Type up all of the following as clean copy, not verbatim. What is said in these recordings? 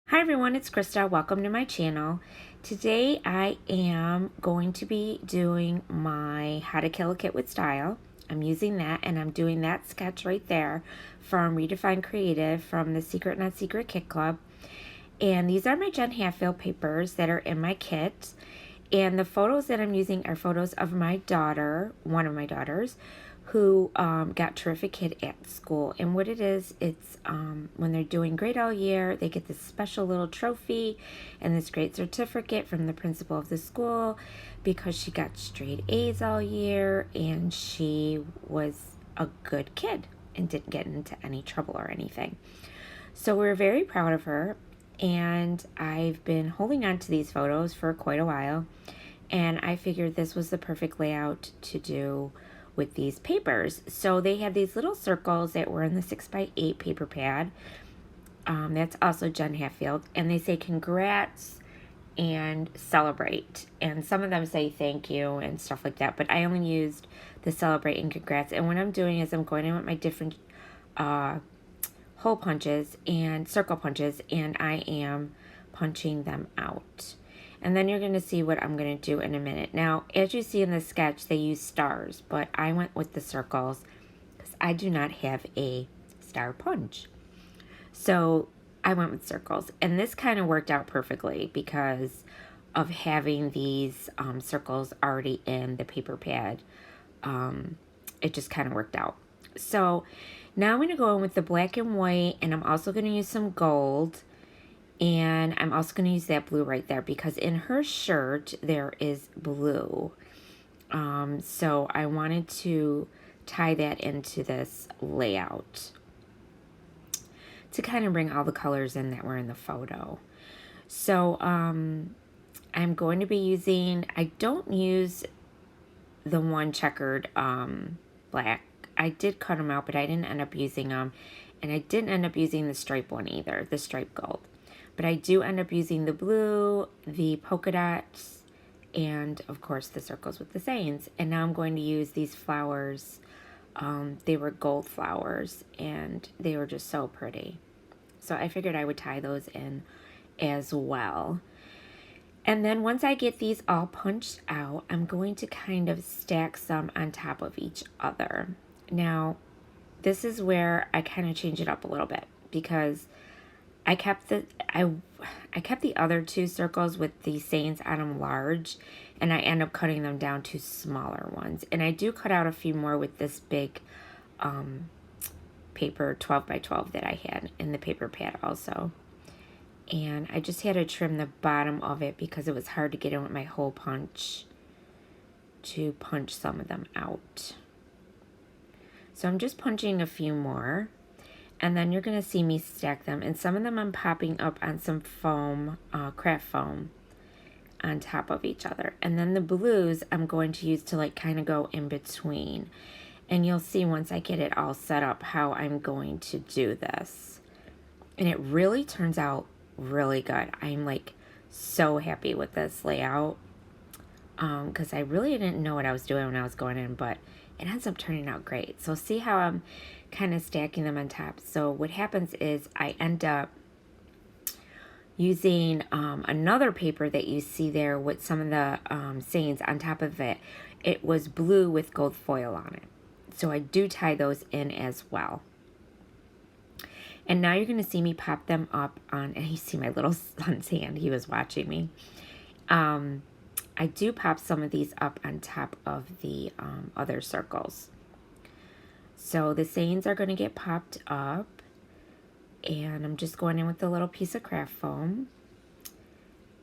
Hi everyone, it's Krista. Welcome to my channel. Today I am going to be doing my How to Kill a Kit with Style. I'm using that and I'm doing that sketch right there from Redefine Creative from the Secret Not Secret Kit Club. And these are my Jen Hatfield papers that are in my kit. And the photos that I'm using are photos of my daughter, one of my daughters, who got Terrific Kid at school. And what it is, it's when they're doing great all year, they get this special little trophy and this great certificate from the principal of the school because she got straight A's all year and she was a good kid and didn't get into any trouble or anything. So we're very proud of her. And I've been holding on to these photos for quite a while, and I figured this was the perfect layout to do with these papers. So they had these little circles that were in the 6x8 paper pad. That's also Jen Hatfield, and they say congrats and celebrate, and some of them say thank you and stuff like that, but I only used the celebrate and congrats. And what I'm doing is I'm going in with my different hole punches and circle punches, and I am punching them out. And then you're going to see what I'm going to do in a minute. Now, as you see in the sketch, they use stars, but I went with the circles because I do not have a star punch. So I went with circles, and this kind of worked out perfectly because of having these circles already in the paper pad. It just kind of worked out. So now I'm going to go in with the black and white, and I'm also going to use some gold, and I'm also going to use that blue right there because in her shirt there is blue. So I wanted to tie that into this layout to kind of bring all the colors in that were in the photo. So I'm going to be using, I don't use the one checkered black. I did cut them out, but I didn't end up using them. And I didn't end up using the stripe one either, the stripe gold. But I do end up using the blue, the polka dots, and of course the circles with the sayings. And now I'm going to use these flowers. They were gold flowers, and they were just so pretty. So I figured I would tie those in as well. And then once I get these all punched out, I'm going to kind of stack some on top of each other. Now, this is where I kind of change it up a little bit because I kept the other two circles with the sayings on them large, and I end up cutting them down to smaller ones. And I do cut out a few more with this big paper 12x12 that I had in the paper pad also. And I just had to trim the bottom of it because it was hard to get in with my hole punch to punch some of them out. So I'm just punching a few more, and then you're going to see me stack them. And some of them I'm popping up on some foam, craft foam, on top of each other. And then the blues I'm going to use to like kind of go in between. And you'll see once I get it all set up how I'm going to do this. And it really turns out really good. I'm like so happy with this layout because I really didn't know what I was doing when I was going in, but it ends up turning out great. So see how I'm kind of stacking them on top. So what happens is I end up using another paper that you see there with some of the sayings on top of it. It was blue with gold foil on it. So I do tie those in as well. And now you're going to see me pop them up on, and you see my little son's hand. He was watching me. I do pop some of these up on top of the other circles. So the sayings are going to get popped up. And I'm just going in with a little piece of craft foam.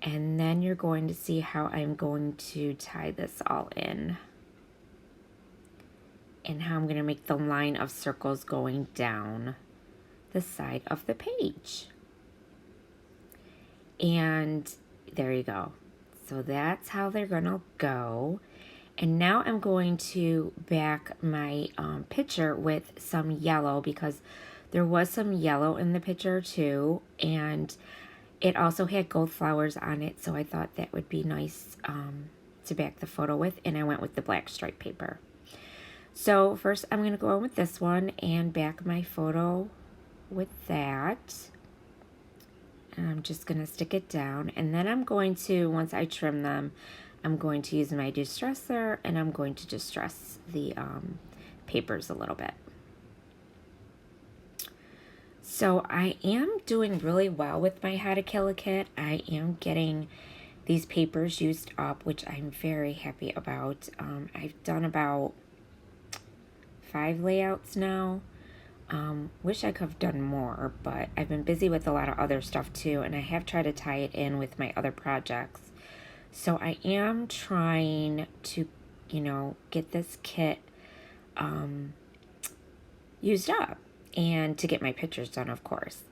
And then you're going to see how I'm going to tie this all in. And how I'm going to make the line of circles going down the side of the page. And there you go. So that's how they're gonna go. And now I'm going to back my picture with some yellow because there was some yellow in the picture too, and it also had gold flowers on it, so I thought that would be nice to back the photo with, and I went with the black stripe paper. So first I'm going to go in with this one and back my photo with that. And I'm just going to stick it down. And then I'm going to, once I trim them, I'm going to use my distresser and I'm going to distress the papers a little bit. So I am doing really well with my How to Kill a Kit. I am getting these papers used up, which I'm very happy about. I've done about 5 layouts now. Wish I could have done more, but I've been busy with a lot of other stuff too, and I have tried to tie it in with my other projects. So I am trying to, you know, get this kit used up and to get my pictures done, of course.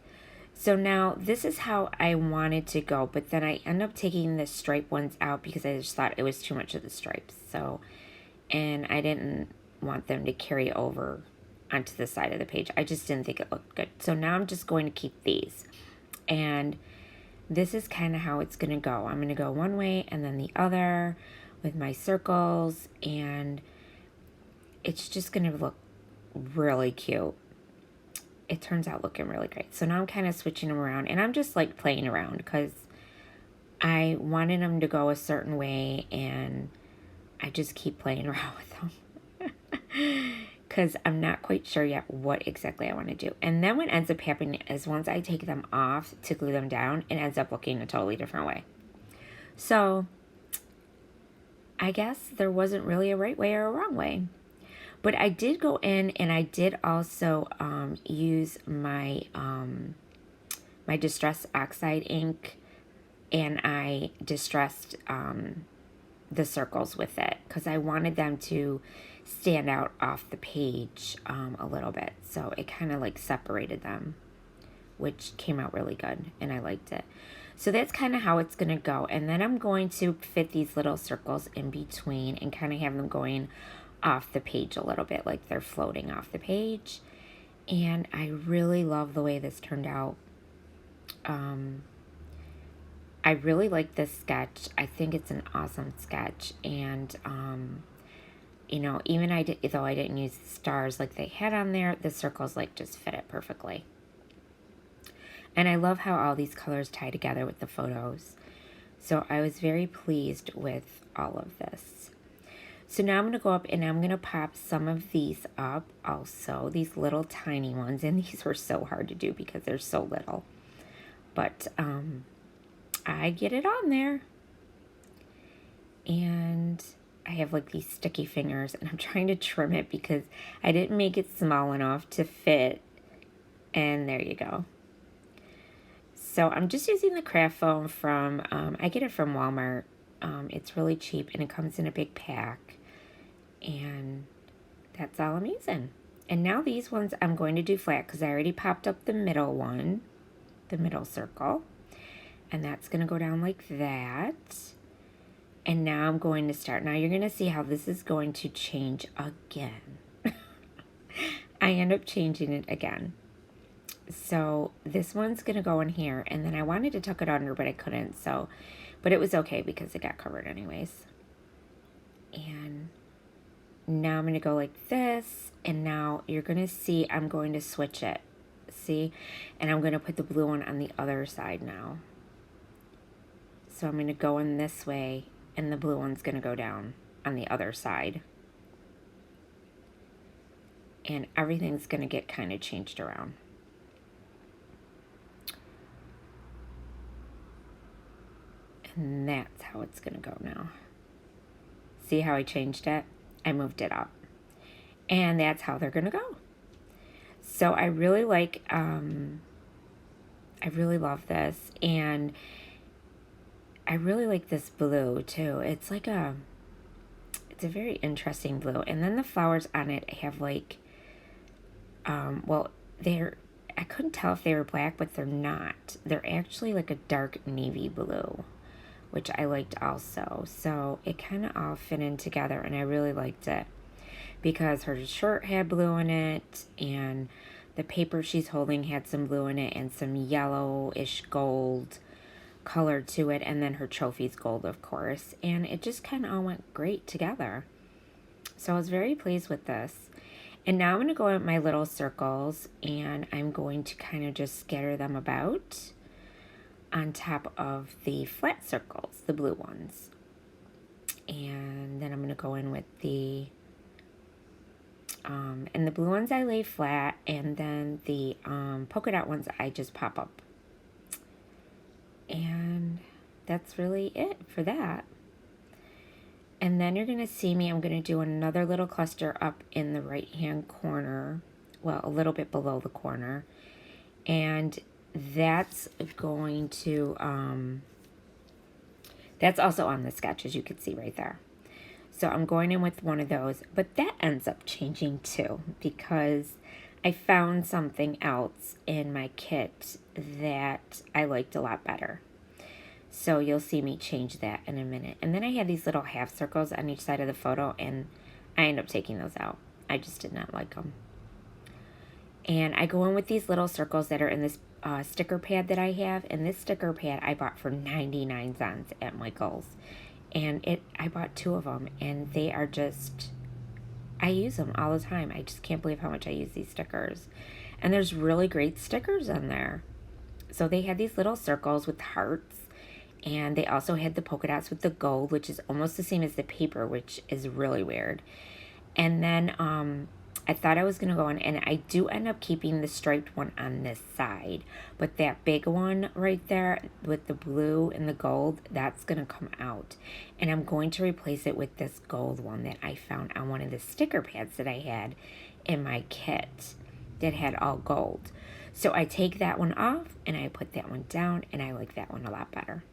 So now this is how I wanted to go, but then I end up taking the stripe ones out because I just thought it was too much of the stripes. So, and I didn't want them to carry over onto the side of the page. I just didn't think it looked good. So now I'm just going to keep these. And this is kind of how it's going to go. I'm going to go one way and then the other with my circles. And it's just going to look really cute. It turns out looking really great. So now I'm kind of switching them around. And I'm just like playing around because I wanted them to go a certain way. And I just keep playing around with them. Because I'm not quite sure yet what exactly I want to do. And then what ends up happening is once I take them off to glue them down, it ends up looking a totally different way. So I guess there wasn't really a right way or a wrong way. But I did go in and I did also use my my Distress Oxide ink, and I distressed the circles with it because I wanted them to stand out off the page a little bit. So it kind of like separated them, which came out really good and I liked it. So that's kind of how it's going to go. And then I'm going to fit these little circles in between and kind of have them going off the page a little bit, like they're floating off the page. And I really love the way this turned out. I really like this sketch. I think it's an awesome sketch. And you know, even though I didn't use the stars like they had on there, the circles like just fit it perfectly. And I love how all these colors tie together with the photos. So I was very pleased with all of this. So now I'm going to go up and I'm going to pop some of these up also, these little tiny ones. And these were so hard to do because they're so little. But I get it on there. And I have like these sticky fingers and I'm trying to trim it because I didn't make it small enough to fit. And there you go. So I'm just using the craft foam from, I get it from Walmart. It's really cheap and it comes in a big pack. And that's all I'm using. And now these ones I'm going to do flat because I already popped up the middle one, the middle circle. And that's going to go down like that. And now I'm going to start. Now you're going to see how this is going to change again. I end up changing it again. So this one's going to go in here. And then I wanted to tuck it under, but I couldn't. So, but it was okay because it got covered anyways. And now I'm going to go like this. And now you're going to see I'm going to switch it. See? And I'm going to put the blue one on the other side now. So I'm going to go in this way. And the blue one's going to go down on the other side. And everything's going to get kind of changed around. And that's how it's going to go now. See how I changed it? I moved it up. And that's how they're going to go. So I really like, I really love this. And I really like this blue too. It's like it's a very interesting blue. And then the flowers on it have like, well, I couldn't tell if they were black, but they're not. They're actually like a dark navy blue, which I liked also. So it kind of all fit in together and I really liked it because her shirt had blue in it and the paper she's holding had some blue in it and some yellowish gold color to it, and then her trophy's gold, of course, and it just kind of all went great together. So I was very pleased with this. And now I'm going to go at my little circles and I'm going to kind of just scatter them about on top of the flat circles, the blue ones. And then I'm going to go in with the, and the blue ones I lay flat, and then the polka dot ones I just pop up. And that's really it for that. And then you're going to see me, I'm going to do another little cluster up in the right hand corner, well, a little bit below the corner. And that's going to, that's also on the sketch, as you can see right there. So I'm going in with one of those, but that ends up changing too, because I found something else in my kit that I liked a lot better. So you'll see me change that in a minute. And then I had these little half circles on each side of the photo, and I end up taking those out. I just did not like them. And I go in with these little circles that are in this sticker pad that I have. And this sticker pad I bought for 99 cents at Michael's. And I bought 2 of them, and they are just, I use them all the time. I just can't believe how much I use these stickers. And there's really great stickers on there. So they had these little circles with hearts. And they also had the polka dots with the gold, which is almost the same as the paper, which is really weird. And then I thought I was going to go in, and I do end up keeping the striped one on this side. But that big one right there with the blue and the gold, that's going to come out. And I'm going to replace it with this gold one that I found on one of the sticker pads that I had in my kit that had all gold. So I take that one off, and I put that one down, and I like that one a lot better.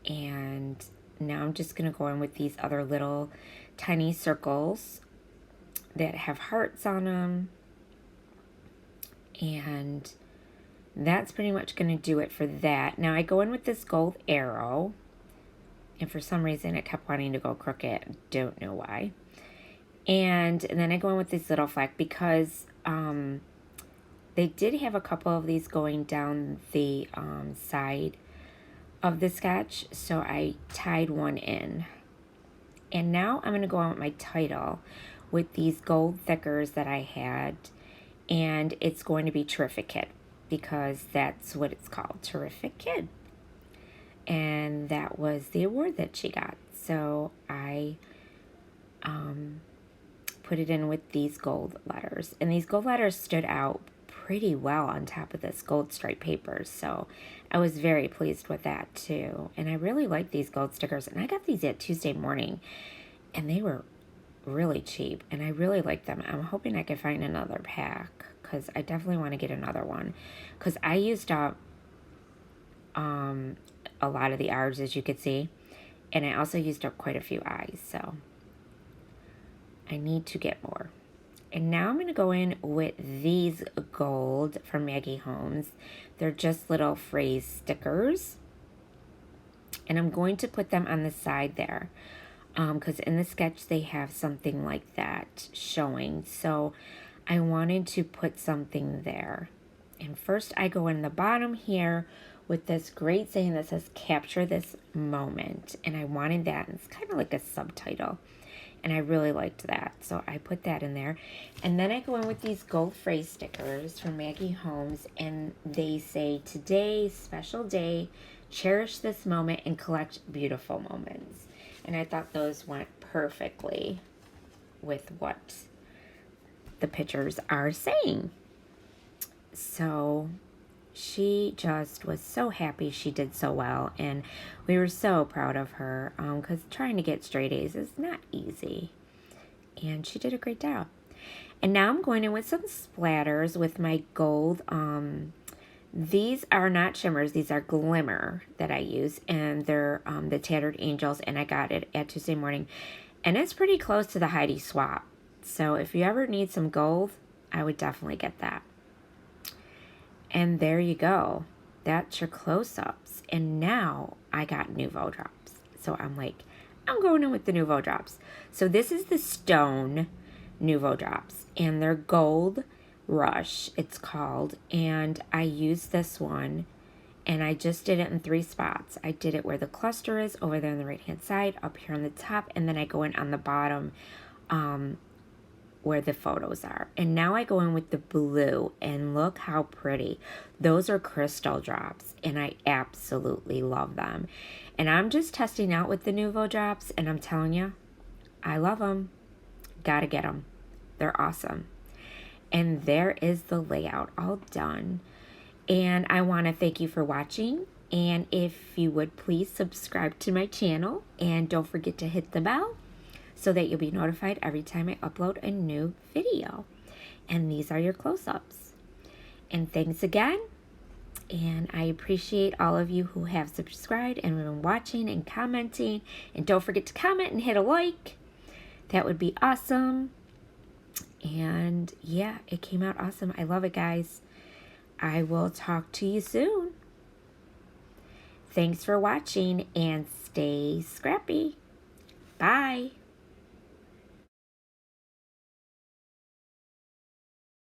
And now I'm just going to go in with these other little tiny circles that have hearts on them. And that's pretty much going to do it for that. Now I go in with this gold arrow. And for some reason it kept wanting to go crooked. Don't know why. And then I go in with this little flag because they did have a couple of these going down the side of the sketch, so I tied one in. And now I'm going to go on with my title with these gold thickers that I had, and it's going to be Terrific Kid, because that's what it's called, Terrific Kid. And that was the award that she got. So I put it in with these gold letters, and these gold letters stood out pretty well on top of this gold stripe paper, so I was very pleased with that too. And I really like these gold stickers, and I got these at Tuesday Morning, and they were really cheap, and I really like them. I'm hoping I can find another pack, because I definitely want to get another one, because I used up a lot of the R's, as you could see, and I also used up quite a few I's, so I need to get more. And now I'm going to go in with these gold from Maggie Holmes. They're just little phrase stickers. And I'm going to put them on the side there. Because in the sketch they have something like that showing. So I wanted to put something there. And first I go in the bottom here with this great saying that says, "Capture this moment." And I wanted that. It's kind of like a subtitle. And I really liked that, so I put that in there. And then I go in with these gold phrase stickers from Maggie Holmes, and they say, "Today, special day, cherish this moment and collect beautiful moments." And I thought those went perfectly with what the pictures are saying. So she just was so happy she did so well, and we were so proud of her, because trying to get straight A's is not easy, and she did a great job. And now I'm going in with some splatters with my gold. These are not shimmers, these are glimmer that I use, and they're the Tattered Angels, and I got it at Tuesday Morning, and it's pretty close to the Heidi Swap. So if you ever need some gold, I would definitely get that. And there you go. That's your close-ups. And now I got Nouveau drops. So I'm like, I'm going in with the Nouveau drops. So this is the Stone Nouveau drops. And they're Gold Rush, it's called. And I used this one. And I just did it in 3 spots. I did it where the cluster is, over there on the right-hand side, up here on the top. And then I go in on the bottom where the photos are. And now I go in with the blue, and look how pretty. Those are crystal drops, and I absolutely love them. And I'm just testing out with the Nuvo drops, and I'm telling you, I love them. Gotta get them. They're awesome. And there is the layout all done. And I want to thank you for watching. And if you would please subscribe to my channel, and don't forget to hit the bell so that you'll be notified every time I upload a new video. And these are your close-ups. And thanks again. And I appreciate all of you who have subscribed and been watching and commenting. And don't forget to comment and hit a like. That would be awesome. And yeah, it came out awesome. I love it, guys. I will talk to you soon. Thanks for watching, and stay scrappy. Bye.